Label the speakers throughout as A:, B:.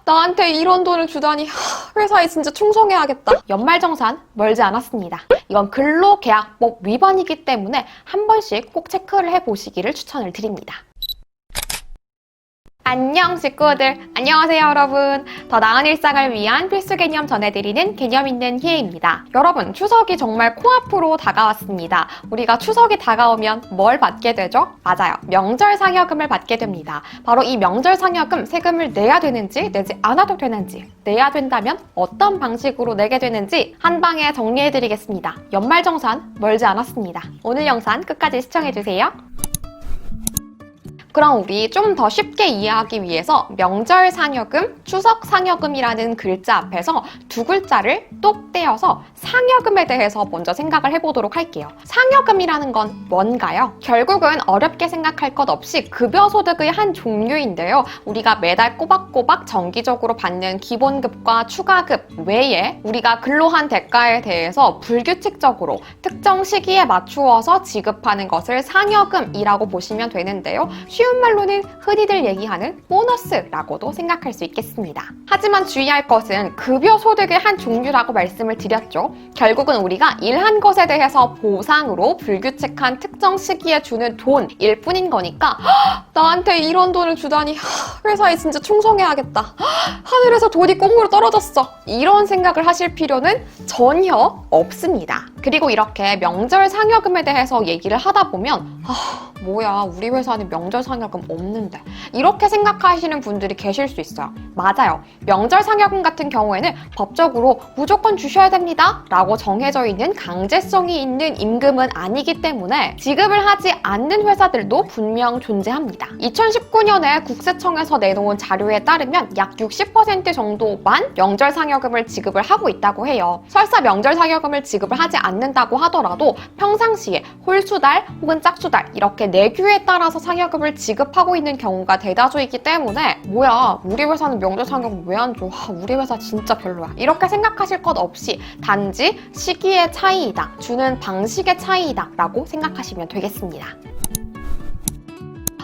A: 나한테 이런 돈을 주다니 회사에 진짜 충성해야겠다. 연말정산 멀지 않았습니다. 이건 근로계약법 위반이기 때문에 한 번씩 꼭 체크를 해보시기를 추천을 드립니다. 안녕 식구들! 안녕하세요 여러분! 더 나은 일상을 위한 필수 개념 전해드리는 개념 있는 희애입니다. 여러분, 추석이 정말 코앞으로 다가왔습니다. 우리가 추석이 다가오면 뭘 받게 되죠? 맞아요. 명절 상여금을 받게 됩니다. 바로 이 명절 상여금 세금을 내야 되는지 내지 않아도 되는지, 내야 된다면 어떤 방식으로 내게 되는지 한 방에 정리해드리겠습니다. 연말정산 멀지 않았습니다. 오늘 영상 끝까지 시청해주세요. 그럼 우리 좀 더 쉽게 이해하기 위해서 명절 상여금, 추석 상여금이라는 글자 앞에서 두 글자를 똑 떼어서 상여금에 대해서 먼저 생각을 해보도록 할게요. 상여금이라는 건 뭔가요? 결국은 어렵게 생각할 것 없이 급여소득의 한 종류인데요. 우리가 매달 꼬박꼬박 정기적으로 받는 기본급과 추가급 외에 우리가 근로한 대가에 대해서 불규칙적으로 특정 시기에 맞추어서 지급하는 것을 상여금이라고 보시면 되는데요. 쉬운 말로는 흔히들 얘기하는 보너스라고도 생각할 수 있겠습니다. 하지만 주의할 것은 급여소득의 한 종류라고 말씀을 드렸죠. 결국은 우리가 일한 것에 대해서 보상으로 불규칙한 특정 시기에 주는 돈일 뿐인 거니까 나한테 이런 돈을 주다니 회사에 진짜 충성해야겠다. 하늘에서 돈이 꽁으로 떨어졌어. 이런 생각을 하실 필요는 전혀 없습니다. 그리고 이렇게 명절 상여금에 대해서 얘기를 하다 보면 뭐야, 우리 회사는 명절 상여금 없는데, 이렇게 생각하시는 분들이 계실 수 있어요. 맞아요. 명절 상여금 같은 경우에는 법적으로 무조건 주셔야 됩니다 라고 정해져 있는 강제성이 있는 임금은 아니기 때문에 지급을 하지 않는 회사들도 분명 존재합니다. 2019년에 국세청에서 내놓은 자료에 따르면 약 60% 정도만 명절 상여금을 지급을 하고 있다고 해요. 설사 명절 상여금을 지급을 하지 않는다고 하더라도 평상시에 홀수달 혹은 짝수달 이렇게 내규에 따라서 상여금을 지급하고 있는 경우가 대다수이기 때문에 뭐야, 우리 회사는 명절 상여금 왜 안 줘? 우리 회사 진짜 별로야. 이렇게 생각하실 것 없이 단지 시기의 차이이다, 주는 방식의 차이이다 라고 생각하시면 되겠습니다.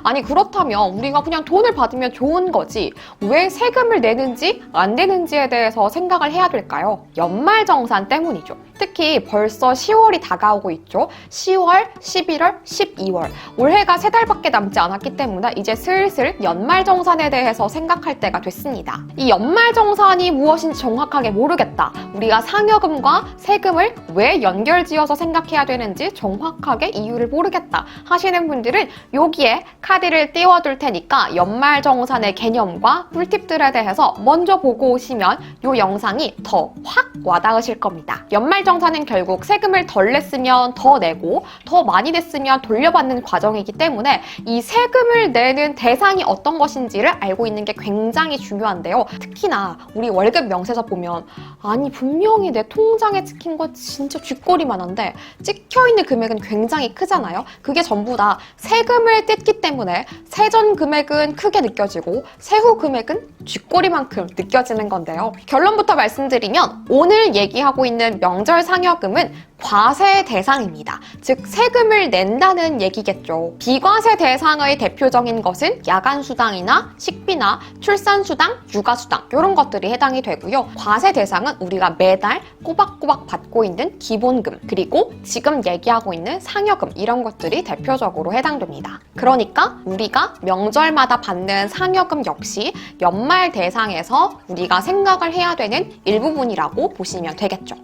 A: 아니, 그렇다면 우리가 그냥 돈을 받으면 좋은 거지 왜 세금을 내는지 안 내는지에 대해서 생각을 해야 될까요? 연말정산 때문이죠. 특히 벌써 10월이 다가오고 있죠. 10월, 11월, 12월. 올해가 3달밖에 남지 않았기 때문에 이제 슬슬 연말정산에 대해서 생각할 때가 됐습니다. 이 연말정산이 무엇인지 정확하게 모르겠다. 우리가 상여금과 세금을 왜 연결지어서 생각해야 되는지 정확하게 이유를 모르겠다 하시는 분들은 여기에 카드를 띄워둘 테니까 연말정산의 개념과 꿀팁들에 대해서 먼저 보고 오시면 이 영상이 더 확 와닿으실 겁니다. 연말정산은 결국 세금을 덜 냈으면 더 내고 더 많이 냈으면 돌려받는 과정이기 때문에 이 세금을 내는 대상이 어떤 것인지를 알고 있는 게 굉장히 중요한데요. 특히나 우리 월급 명세서 보면 아니 분명히 내 통장에 찍힌 거 진짜 쥐꼬리만 한데 찍혀있는 금액은 굉장히 크잖아요. 그게 전부 다 세금을 뗐기 때문에 세전 금액은 크게 느껴지고 세후 금액은 쥐꼬리만큼 느껴지는 건데요. 결론부터 말씀드리면 오늘 얘기하고 있는 명절 상여금은 과세 대상입니다. 즉 세금을 낸다는 얘기겠죠. 비과세 대상의 대표적인 것은 야간수당이나 식비나 출산수당, 육아수당 이런 것들이 해당이 되고요. 과세 대상은 우리가 매달 꼬박꼬박 받고 있는 기본금, 그리고 지금 얘기하고 있는 상여금 이런 것들이 대표적으로 해당됩니다. 그러니까 우리가 명절마다 받는 상여금 역시 연말 대상에서 우리가 생각을 해야 되는 일부분이라고 보시면 되겠죠.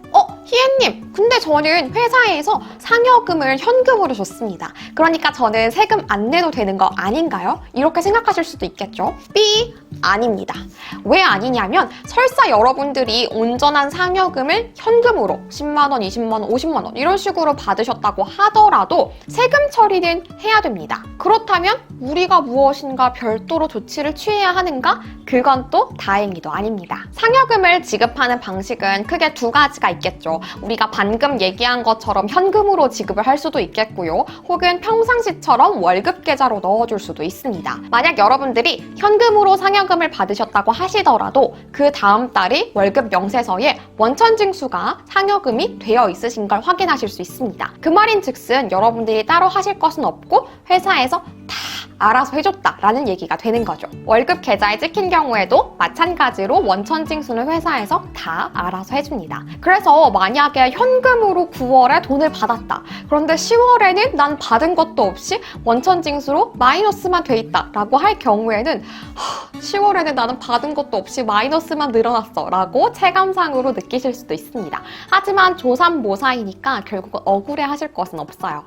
A: 희애님, 근데 저는 회사에서 상여금을 현금으로 줬습니다. 그러니까 저는 세금 안 내도 되는 거 아닌가요? 이렇게 생각하실 수도 있겠죠. B, 아닙니다. 왜 아니냐면 설사 여러분들이 온전한 상여금을 현금으로 10만 원, 20만 원, 50만 원 이런 식으로 받으셨다고 하더라도 세금 처리는 해야 됩니다. 그렇다면 우리가 무엇인가 별도로 조치를 취해야 하는가? 그건 또 다행히도 아닙니다. 상여금을 지급하는 방식은 크게 두 가지가 있겠죠. 우리가 방금 얘기한 것처럼 현금으로 지급을 할 수도 있겠고요. 혹은 평상시처럼 월급 계좌로 넣어줄 수도 있습니다. 만약 여러분들이 현금으로 상여금을 받으셨다고 하시더라도 그 다음 달이 월급 명세서에 원천징수가 상여금이 되어 있으신 걸 확인하실 수 있습니다. 그 말인 즉슨 여러분들이 따로 하실 것은 없고 회사에서 다 알아서 해줬다라는 얘기가 되는 거죠. 월급 계좌에 찍힌 경우에도 마찬가지로 원천징수는 회사에서 다 알아서 해줍니다. 그래서 만약에 현금으로 9월에 돈을 받았다. 그런데 10월에는 난 받은 것도 없이 원천징수로 마이너스만 돼 있다라고 할 경우에는 10월에는 나는 받은 것도 없이 마이너스만 늘어났어 라고 체감상으로 느끼실 수도 있습니다. 하지만 조삼모사이니까 결국 억울해 하실 것은 없어요.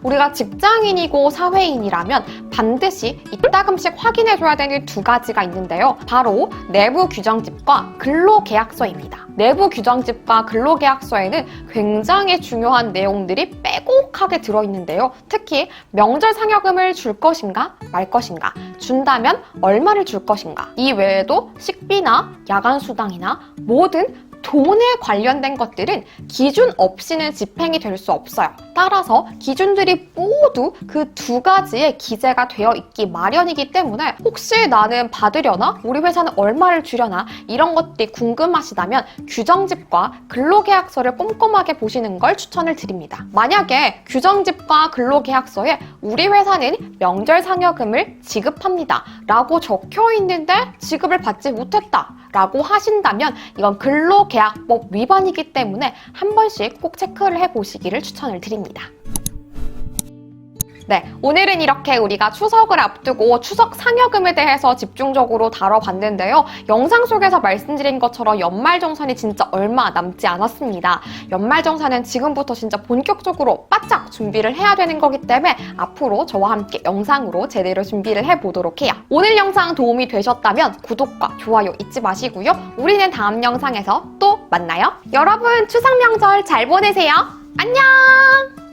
A: 우리가 직장인이고 사회인이라면 반드시 이따금씩 확인해줘야 되는 두 가지가 있는데요. 바로 내부 규정집과 근로계약서입니다. 내부 규정집과 근로계약서에는 굉장히 중요한 내용들이 빼곡하게 들어있는데요. 특히 명절 상여금을 줄 것인가 말 것인가, 준다면 얼마를 줄 것인가, 이 외에도 식비나 야간수당이나 모든 돈에 관련된 것들은 기준 없이는 집행이 될 수 없어요. 따라서 기준들이 모두 그 두 가지에 기재가 되어 있기 마련이기 때문에 혹시 나는 받으려나? 우리 회사는 얼마를 주려나? 이런 것들이 궁금하시다면 규정집과 근로계약서를 꼼꼼하게 보시는 걸 추천을 드립니다. 만약에 규정집과 근로계약서에 우리 회사는 명절 상여금을 지급합니다 라고 적혀 있는데 지급을 받지 못했다 라고 하신다면 이건 근로계약법 위반이기 때문에 한 번씩 꼭 체크를 해보시기를 추천을 드립니다. 네, 오늘은 이렇게 우리가 추석을 앞두고 추석 상여금에 대해서 집중적으로 다뤄봤는데요. 영상 속에서 말씀드린 것처럼 연말정산이 진짜 얼마 남지 않았습니다. 연말정산은 지금부터 진짜 본격적으로 바짝 준비를 해야 되는 거기 때문에 앞으로 저와 함께 영상으로 제대로 준비를 해보도록 해요. 오늘 영상 도움이 되셨다면 구독과 좋아요 잊지 마시고요. 우리는 다음 영상에서 또 만나요. 여러분 추석 명절 잘 보내세요. 안녕!